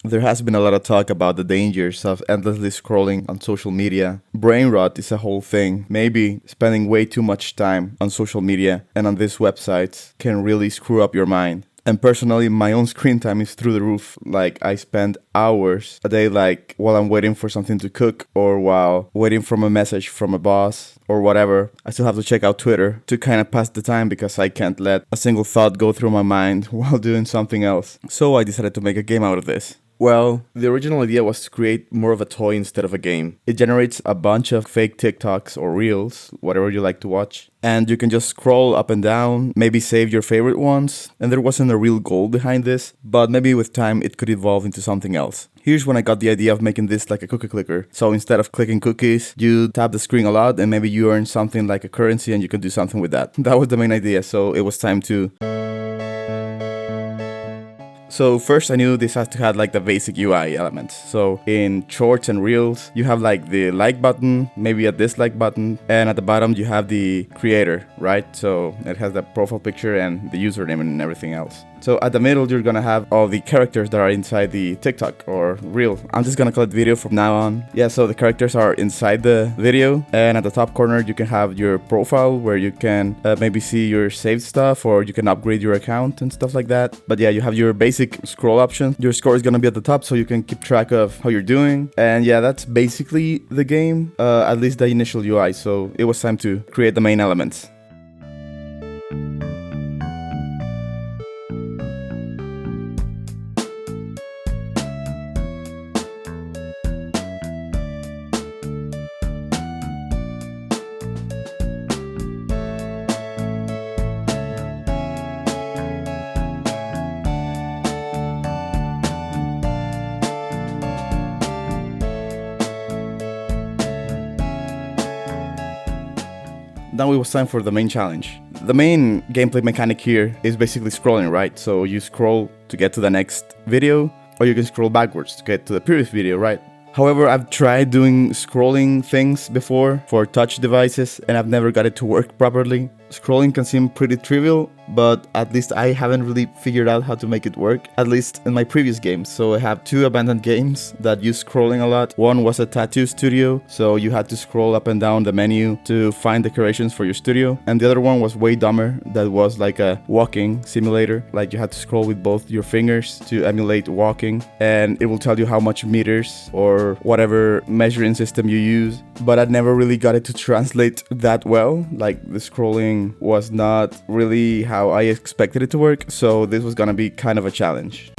There has been a lot of talk about the dangers of endlessly scrolling on social media. Brain rot is a whole thing. Maybe spending way too much time on social media and on these websites can really screw up your mind. And personally, my own screen time is through the roof. Like, I spend hours a day, like, while I'm waiting for something to cook or while waiting for a message from a boss or whatever. I still have to check out Twitter to kind of pass the time because I can't let a single thought go through my mind while doing something else. So I decided to make a game out of this. Well, the original idea was to create more of a toy instead of a game. It generates a bunch of fake TikToks or Reels, whatever you like to watch, and you can just scroll up and down, maybe save your favorite ones, and there wasn't a real goal behind this, but maybe with time it could evolve into something else. Here's when I got the idea of making this like a cookie clicker. So instead of clicking cookies, you tap the screen a lot and maybe you earn something like a currency and you can do something with that. That was the main idea, so it was time to... So first I knew this has to have like the basic UI elements. So in shorts and reels, you have like the like button, maybe a dislike button, and at the bottom you have the creator, right? So it has the profile picture and the username and everything else. So at the middle, you're gonna have all the characters that are inside the TikTok or Reel. I'm just gonna call it video from now on. Yeah, so the characters are inside the video, and at the top corner, you can have your profile where you can maybe see your saved stuff or you can upgrade your account and stuff like that. But yeah, you have your basic scroll option. Your score is gonna be at the top so you can keep track of how you're doing. And yeah, that's basically the game, at least the initial UI. So it was time to create the main elements. Now it was time for the main challenge. The main gameplay mechanic here is basically scrolling, right? So you scroll to get to the next video, or you can scroll backwards to get to the previous video, right? However, I've tried doing scrolling things before for touch devices and I've never got it to work properly. Scrolling can seem pretty trivial, but at least I haven't really figured out how to make it work, at least in my previous games. So I have 2 abandoned games that use scrolling a lot. One was a tattoo studio, so you had to scroll up and down the menu to find decorations for your studio. And the other one was way dumber, that was like a walking simulator. Like you had to scroll with both your fingers to emulate walking, and it will tell you how much meters or whatever measuring system you use. But I never really got it to translate that well. Like the scrolling was not really how I expected it to work, so this was gonna be kind of a challenge.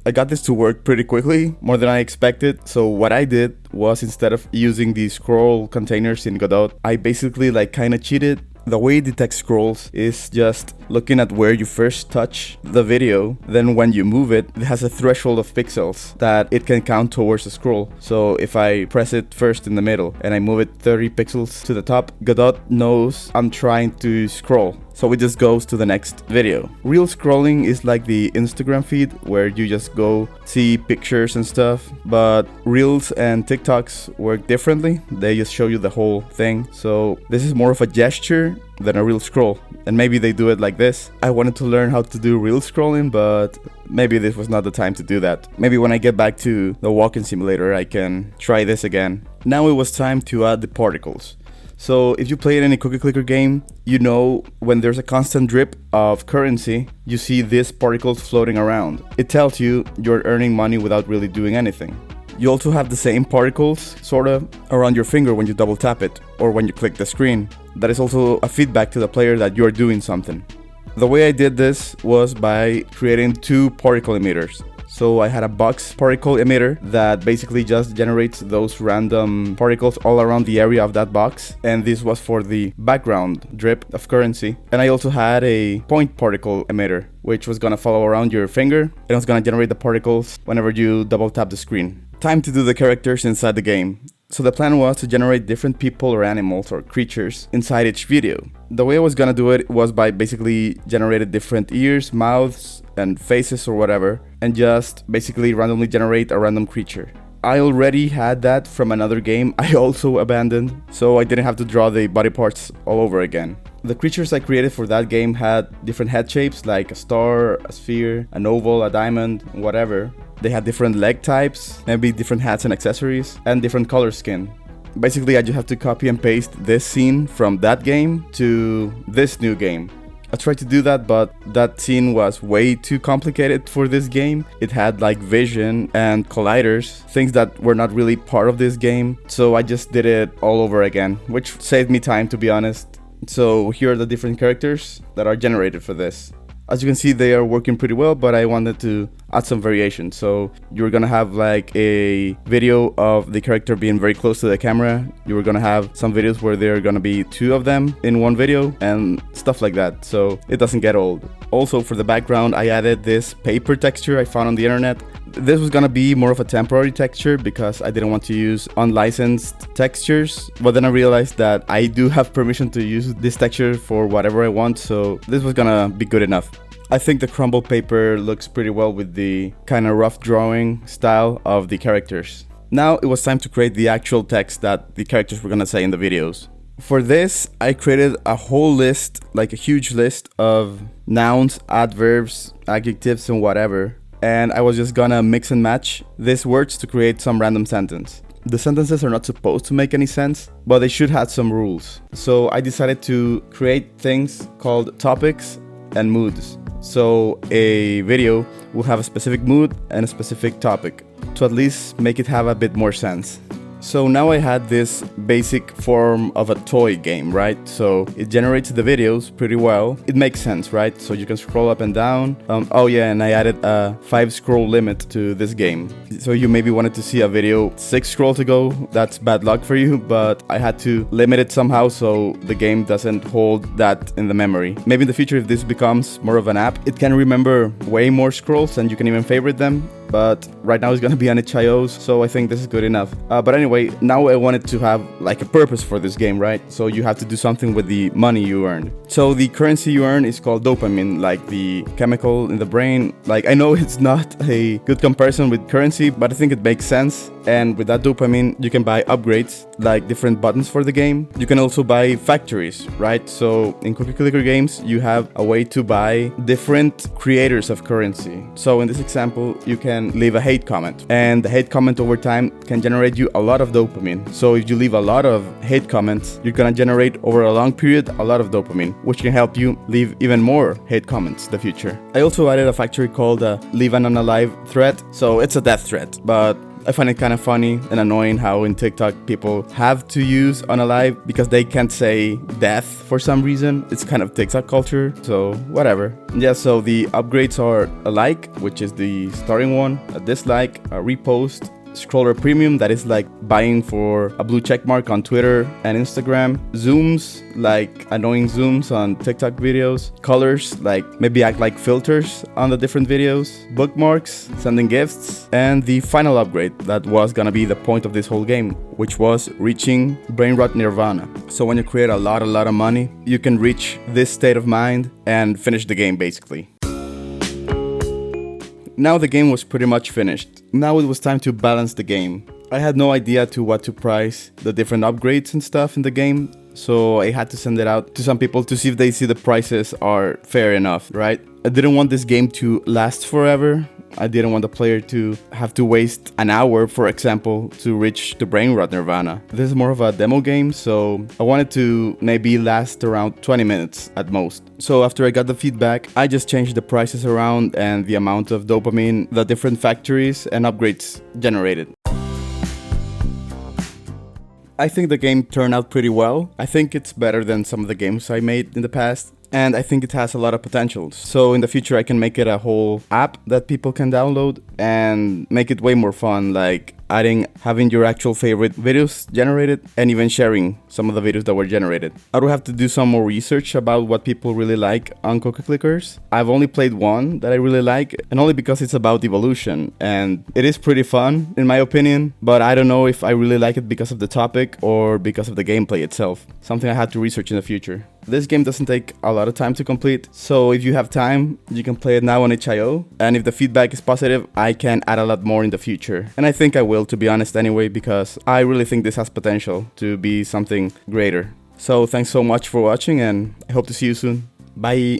I got this to work pretty quickly, more than I expected. So what I did was, instead of using the scroll containers in Godot, I basically like kind of cheated. The way it detects scrolls is just looking at where you first touch the video, then when you move it, it has a threshold of pixels that it can count towards the scroll. So if I press it first in the middle and I move it 30 pixels to the top, Godot knows I'm trying to scroll. So it just goes to the next video. Real scrolling is like the Instagram feed where you just go see pictures and stuff, but Reels and TikToks work differently. They just show you the whole thing. So this is more of a gesture than a real scroll, and maybe they do it like this. I wanted to learn how to do real scrolling, but maybe this was not the time to do that. Maybe when I get back to the walking simulator, I can try this again. Now it was time to add the particles. So if you played any cookie clicker game, you know when there's a constant drip of currency, you see these particles floating around. It tells you you're earning money without really doing anything. You also have the same particles, sort of, around your finger when you double tap it, or when you click the screen. That is also a feedback to the player that you're doing something. The way I did this was by creating 2 particle emitters. So I had a box particle emitter that basically just generates those random particles all around the area of that box. And this was for the background drip of currency. And I also had a point particle emitter, which was gonna follow around your finger. And it was gonna generate the particles whenever you double tap the screen. Time to do the characters inside the game. So the plan was to generate different people or animals or creatures inside each video. The way I was gonna do it was by basically generating different ears, mouths, and faces or whatever, and just basically randomly generate a random creature. I already had that from another game I also abandoned, so I didn't have to draw the body parts all over again. The creatures I created for that game had different head shapes, like a star, a sphere, an oval, a diamond, whatever. They had different leg types, maybe different hats and accessories, and different color skin. Basically, I just have to copy and paste this scene from that game to this new game. I tried to do that, but that scene was way too complicated for this game. It had like vision and colliders, things that were not really part of this game. So I just did it all over again, which saved me time, to be honest. So here are the different characters that are generated for this. As you can see, they are working pretty well, but I wanted to add some variation. So you're gonna have like a video of the character being very close to the camera. You were gonna have some videos where there are gonna be two of them in one video and stuff like that, so it doesn't get old. Also, for the background, I added this paper texture I found on the internet. This was gonna be more of a temporary texture because I didn't want to use unlicensed textures, but then I realized that I do have permission to use this texture for whatever I want, so this was gonna be good enough. I think the crumble paper looks pretty well with the kind of rough drawing style of the characters. Now it was time to create the actual text that the characters were gonna say in the videos. For this, I created a whole list, like a huge list of nouns, adverbs, adjectives, and whatever. And I was just gonna mix and match these words to create some random sentence. The sentences are not supposed to make any sense, but they should have some rules. So I decided to create things called topics and moods. So a video will have a specific mood and a specific topic to at least make it have a bit more sense. So now I had this basic form of a toy game, right? So it generates the videos pretty well. It makes sense, right? So you can scroll up and down. Oh yeah, and I added a 5 scroll limit to this game. So you maybe wanted to see a video 6 scrolls ago. That's bad luck for you, but I had to limit it somehow so the game doesn't hold that in the memory. Maybe in the future, if this becomes more of an app, it can remember way more scrolls and you can even favorite them. But right now it's gonna be on itch.io, so I think this is good enough. But anyway, now I wanted to have like a purpose for this game, right? So you have to do something with the money you earn. So the currency you earn is called dopamine, like the chemical in the brain. Like, I know it's not a good comparison with currency, but I think it makes sense. And with that dopamine, you can buy upgrades, like different buttons for the game. You can also buy factories, right? So in cookie clicker games, you have a way to buy different creators of currency. So in this example, you can leave a hate comment, and the hate comment over time can generate you a lot of dopamine. So if you leave a lot of hate comments, you're gonna generate over a long period a lot of dopamine, which can help you leave even more hate comments in the future. I also added a factory called leave an unalive threat. So it's a death threat, but I find it kind of funny and annoying how in TikTok people have to use unalive because they can't say death for some reason. It's kind of TikTok culture, so whatever. Yeah, so the upgrades are a like, which is the starting one, a dislike, a repost, scroller premium, that is like buying for a blue check mark on Twitter and Instagram, zooms, like annoying zooms on TikTok videos, colors, like maybe act like filters on the different videos, bookmarks, sending gifts, and the final upgrade that was gonna be the point of this whole game, which was reaching brain rot nirvana. So when you create a lot of money, you can reach this state of mind and finish the game basically. Now the game was pretty much finished. Now it was time to balance the game. I had no idea to what to price the different upgrades and stuff in the game, so I had to send it out to some people to see if they see the prices are fair enough, right? I didn't want this game to last forever. I didn't want the player to have to waste an hour, for example, to reach the brain rot nirvana. This is more of a demo game, so I wanted to maybe last around 20 minutes at most. So after I got the feedback, I just changed the prices around and the amount of dopamine the different factories and upgrades generated. I think the game turned out pretty well. I think it's better than some of the games I made in the past. And I think it has a lot of potential. So in the future, I can make it a whole app that people can download and make it way more fun, like having your actual favorite videos generated and even sharing some of the videos that were generated. I will have to do some more research about what people really like on cookie clickers. I've only played one that I really like, and only because it's about evolution, and it is pretty fun in my opinion, but I don't know if I really like it because of the topic or because of the gameplay itself. Something I had to research in the future. This game doesn't take a lot of time to complete, so if you have time, you can play it now on itch.io, and if the feedback is positive, I can add a lot more in the future. And I think I will, to be honest anyway, because I really think this has potential to be something greater. So thanks so much for watching, and I hope to see you soon. Bye.